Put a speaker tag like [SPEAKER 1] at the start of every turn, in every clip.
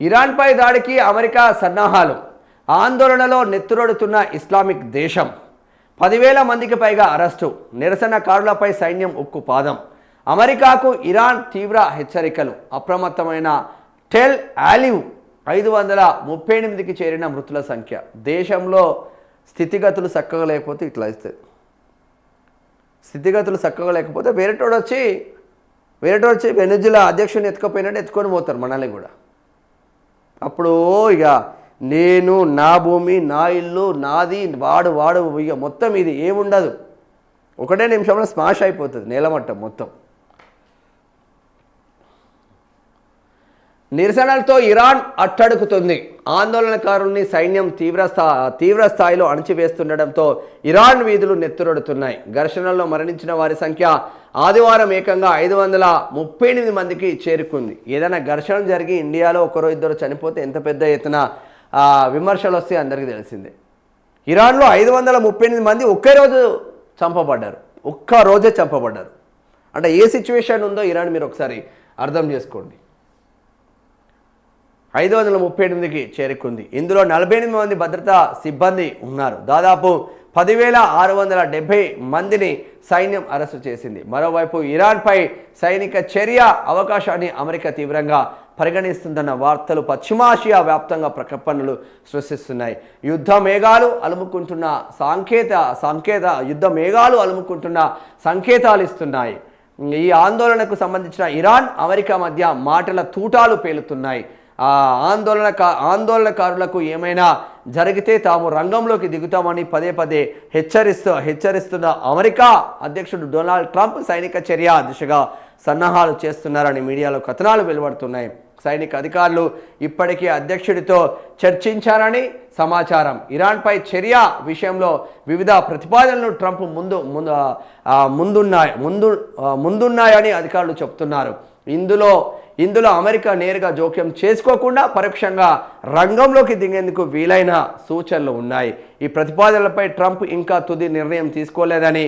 [SPEAKER 1] ఇరాన్పై దాడికి అమెరికా సన్నాహాలు. ఆందోళనలో నెత్తురొడుతున్న ఇస్లామిక్ దేశం. 10,000 మందికి పైగా అరెస్టు. నిరసనకారులపై సైన్యం ఉక్కుపాదం. అమెరికాకు ఇరాన్ తీవ్ర హెచ్చరికలు. అప్రమత్తమైన టెల్ ఆలివ్. 538కి చేరిన మృతుల సంఖ్య. దేశంలో స్థితిగతులు చక్కగా లేకపోతే ఇట్లా ఇస్తుంది. స్థితిగతులు చక్కగా లేకపోతే వేరేటోడు వచ్చి వెనుజులా అధ్యక్షుని ఎత్తుకపోయినట్టు ఎత్తుకొని పోతారు మనల్ని కూడా. అప్పుడు ఇక నేను, నా భూమి, నా ఇల్లు, నాది, వాడు ఇక మొత్తం ఇది ఏముండదు. ఒకటే నిమిషంలో స్మాష్ అయిపోతుంది నేలమట్టం మొత్తం. నిరసనలతో ఇరాన్ అట్టడుగుతుంది. ఆందోళనకారుల్ని సైన్యం తీవ్ర స్థాయిలో అణచివేస్తుండటంతో ఇరాన్ వీధులు నెత్తురొడుతున్నాయి. ఘర్షణల్లో మరణించిన వారి సంఖ్య ఆదివారం ఏకంగా 538 మందికి చేరుకుంది. ఏదైనా ఘర్షణ జరిగి ఇండియాలో ఒకరో ఇద్దరు చనిపోతే ఎంత పెద్ద ఎత్తున విమర్శలు వస్తాయి అందరికీ తెలిసిందే. ఇరాన్లో 538 మంది ఒకే రోజు చంపబడ్డారు. ఒక్కరోజే చంపబడ్డారు. అంటే ఏ సిచ్యువేషన్ ఉందో ఇరాన్ మీరు ఒకసారి అర్థం చేసుకోండి. 538కి చేరుకుంది. ఇందులో 48 మంది భద్రతా సిబ్బంది ఉన్నారు. దాదాపు 10,670 మందిని సైన్యం అరెస్టు చేసింది. మరోవైపు ఇరాన్పై సైనిక చర్య అవకాశాన్ని అమెరికా తీవ్రంగా పరిగణిస్తుందన్న వార్తలు పశ్చిమాసియా వ్యాప్తంగా ప్రకంపనలు సృష్టిస్తున్నాయి. యుద్ధ మేఘాలు అలుముకుంటున్న సంకేతాలు ఇస్తున్నాయి. ఈ ఆందోళనకు సంబంధించిన ఇరాన్, అమెరికా మధ్య మాటల తూటాలు పేలుతున్నాయి. ఆందోళనకారులకు ఏమైనా జరిగితే తాము రంగంలోకి దిగుతామని పదే హెచ్చరిస్తున్న అమెరికా అధ్యక్షుడు డొనాల్డ్ ట్రంప్ సైనిక చర్య దిశగా సన్నాహాలు చేస్తున్నారని మీడియాలో కథనాలు వెలువడుతున్నాయి. సైనిక అధికారులు ఇప్పటికే అధ్యక్షుడితో చర్చించారని సమాచారం. ఇరాన్పై చర్య విషయంలో వివిధ ప్రతిపాదనలు ట్రంప్ ముందున్నాయని అధికారులు చెబుతున్నారు. ఇందులో అమెరికా నేరుగా జోక్యం చేసుకోకుండా పరోక్షంగా రంగంలోకి దిగేందుకు వీలైన సూచనలు ఉన్నాయి. ఈ ప్రతిపాదనలపై ట్రంప్ ఇంకా తుది నిర్ణయం తీసుకోలేదని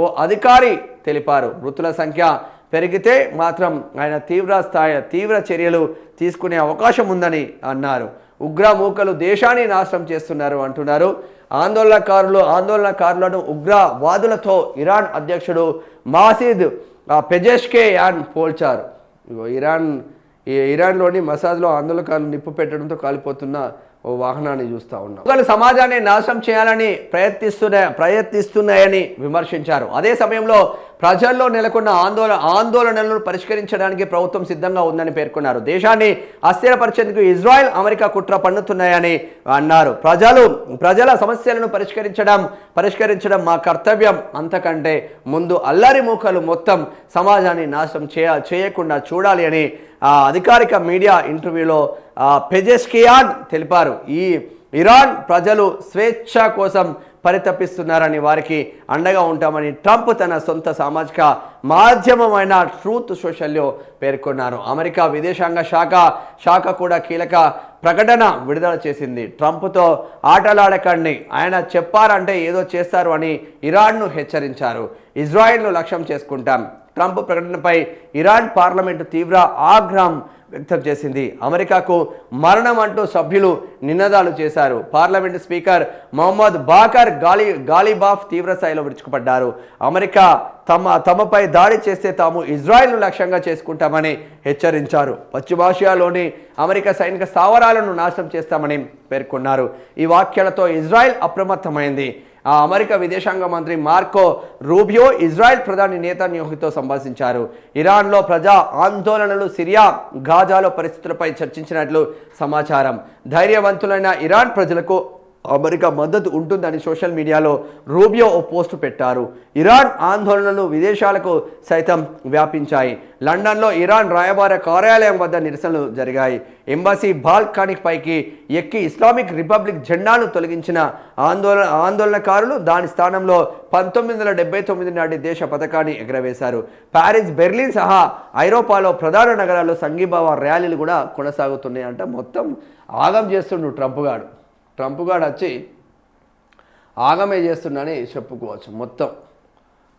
[SPEAKER 1] ఓ అధికారి తెలిపారు. మృతుల సంఖ్య పెరిగితే మాత్రం ఆయన తీవ్ర చర్యలు తీసుకునే అవకాశం ఉందని అన్నారు. ఉగ్రమూకలు దేశాన్ని నాశనం చేస్తున్నారు అంటున్నారు. ఆందోళనకారులను ఉగ్రవాదులతో ఇరాన్ అధ్యక్షుడు మాసిద్ పెజెష్కియాన్ పోల్చారు. ఇరాన్లోని మసాద్లో ఆందోళనకారులు నిప్పు పెట్టడంతో కాలిపోతున్న ఓ వాహనాన్ని చూస్తూ ఉన్నాం. ఒకరు సమాజాన్ని నాశనం చేయాలని ప్రయత్నిస్తున్నాయని విమర్శించారు. అదే సమయంలో ప్రజల్లో నెలకొన్న ఆందోళనలను పరిష్కరించడానికి ప్రభుత్వం సిద్ధంగా ఉందని పేర్కొన్నారు. దేశాన్ని అస్థిరపరిచేందుకు ఇజ్రాయెల్, అమెరికా కుట్ర పన్నుతున్నాయని అన్నారు. ప్రజల సమస్యలను పరిష్కరించడం మా కర్తవ్యం. అంతకంటే ముందు అల్లరి మూకలు మొత్తం సమాజాన్ని నాశనం చేయకుండా చూడాలి అని అధికారిక మీడియా ఇంటర్వ్యూలో పెజెష్కియాన్ తెలిపారు. ఈ ఇరాన్ ప్రజలు స్వేచ్ఛ కోసం పరితపిస్తున్నారని, వారికి అండగా ఉంటామని ట్రంప్ తన సొంత సామాజిక మాధ్యమమైన ట్రూత్ సోషల్లో పేర్కొన్నారు. అమెరికా విదేశాంగ శాఖ కూడా కీలక ప్రకటన విడుదల చేసింది. ట్రంప్తో ఆటలాడకండి, ఆయన చెప్పారంటే ఏదో చేస్తారు అని ఇరాన్ను హెచ్చరించారు. ఇజ్రాయెల్ను లక్ష్యం చేసుకుంటాం. ట్రంప్ ప్రకటనపై ఇరాన్ పార్లమెంటు తీవ్ర ఆగ్రహం వ్యక్తం చేసింది. అమెరికాకు మరణం అంటూ సభ్యులు నినాదాలు చేశారు. Parliament speaker Mohammad Baqer Ghalibaf తీవ్ర స్థాయిలో విరుచుకుపడ్డారు. అమెరికా తమపై దాడి చేస్తే తాము ఇజ్రాయెల్ను లక్ష్యంగా చేసుకుంటామని హెచ్చరించారు. పశ్చిమాసియాలోని అమెరికా సైనిక స్థావరాలను నాశనం చేస్తామని పేర్కొన్నారు. ఈ వ్యాఖ్యలతో ఇజ్రాయెల్ అప్రమత్తమైంది. అమెరికా విదేశాంగ మంత్రి మార్కో రూబియో ఇజ్రాయెల్ ప్రధాని నేతన్యాహుతో సంభాషించారు. ఇరాన్లో ప్రజా ఆందోళనలు, సిరియా, గాజాలో పరిస్థితులపై చర్చించినట్లు సమాచారం. ధైర్యవంతులైన ఇరాన్ ప్రజలకు అమెరికా మద్దతు ఉంటుందని సోషల్ మీడియాలో రూబియో ఓ పోస్టు పెట్టారు. ఇరాన్ ఆందోళనలు విదేశాలకు సైతం వ్యాపించాయి. లండన్లో ఇరాన్ రాయబార కార్యాలయం వద్ద నిరసనలు జరిగాయి. ఎంబసీ బాల్కనీ పైకి ఎక్కి ఇస్లామిక్ రిపబ్లిక్ జెండాను తొలగించిన ఆందోళనకారులు దాని స్థానంలో 1979 నాటి దేశ పతాకాన్ని ఎగరవేశారు. ప్యారిస్, బెర్లిన్ సహా ఐరోపాలో ప్రధాన నగరాల్లో సంఘీభావ ర్యాలీలు కూడా కొనసాగుతున్నాయి. అంటే మొత్తం ఆగం చేస్తుండు ట్రంప్ గాడు వచ్చి ఆగమే చేస్తున్నాడని చెప్పుకోవచ్చు. మొత్తం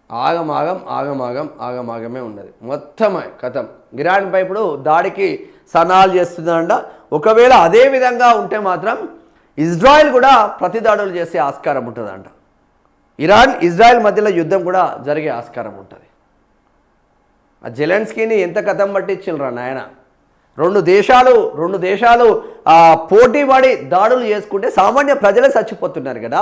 [SPEAKER 1] ఆగమాగమే ఉన్నది. మొత్తం కథం. ఇరాన్పై ఇప్పుడు దాడికి సన్నాహాలు చేస్తుందంట. ఒకవేళ అదే విధంగా ఉంటే మాత్రం ఇజ్రాయెల్ కూడా ప్రతిదాడులు చేసే ఆస్కారం ఉంటుందంట. ఇరాన్ ఇజ్రాయెల్ మధ్యలో యుద్ధం కూడా జరిగే ఆస్కారం ఉంటుంది. ఆ జెలెన్స్కీని ఎంత కథం పట్టించిండ్రా నాయన. రెండు దేశాలు పోటీ పడి దాడులు చేసుకుంటే సామాన్య ప్రజలే చచ్చిపోతున్నారు కదా.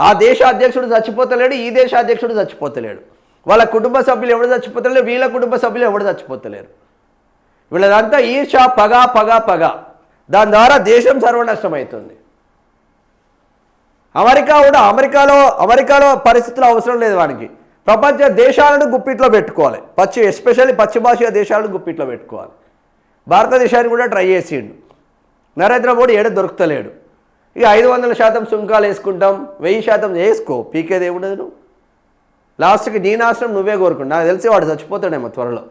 [SPEAKER 1] ఆ దేశ అధ్యక్షుడు చచ్చిపోతలేడు, ఈ దేశ అధ్యక్షుడు చచ్చిపోతలేడు, వాళ్ళ కుటుంబ సభ్యులు ఎవడు చచ్చిపోతలేరు, వీళ్ళ కుటుంబ సభ్యులు ఎవడు చచ్చిపోతలేరు. వీళ్ళదంతా ఈర్ష, పగ. దాని ద్వారా దేశం సర్వనష్టం అవుతుంది. అమెరికాలో పరిస్థితులు అవసరం లేదు వానికి. ప్రపంచ దేశాలను గుప్పిట్లో పెట్టుకోవాలి, ఎస్పెషల్లీ పశ్చిమాసియా దేశాలను గుప్పిట్లో పెట్టుకోవాలి. భారతదేశాన్ని కూడా ట్రై చేసిండు. నరేంద్ర మోడీ దొరుకుతలేడు. ఇక 500% సుంకాలు వేసుకుంటాం, 1000% వేసుకో, పీకేది ఏముండదు. నువ్వు లాస్ట్కి నీ నాశనం నువ్వే కోరుకుంటా. నాకు తెలిసి వాడు చచ్చిపోతాడేమో త్వరలో,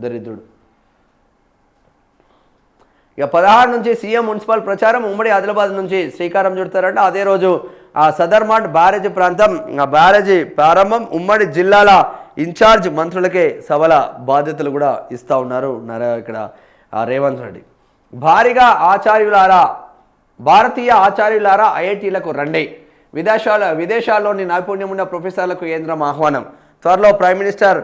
[SPEAKER 1] దరిద్రుడు. ఇక 16 నుంచి సీఎం మున్సిపల్ ప్రచారం ఉమ్మడి ఆదిలాబాద్ నుంచి శ్రీకారం చుడతారంట. అదే రోజు సదర్మాట్ బ్యారేజీ ప్రాంతం బ్యారేజీ ప్రారంభం. ఉమ్మడి జిల్లాల ఇన్ఛార్జ్ మంత్రులకే సభల బాధ్యతలు కూడా ఇస్తూ ఉన్నారు ఇక్కడ రేవంత్ రెడ్డి. భారతీయ ఆచార్యులారా ఐఐటీలకు రండి. విదేశాల్లోని నైపుణ్యం ఉన్న ప్రొఫెసర్లకు కేంద్రం ఆహ్వానం. త్వరలో ప్రైమ్ మినిస్టర్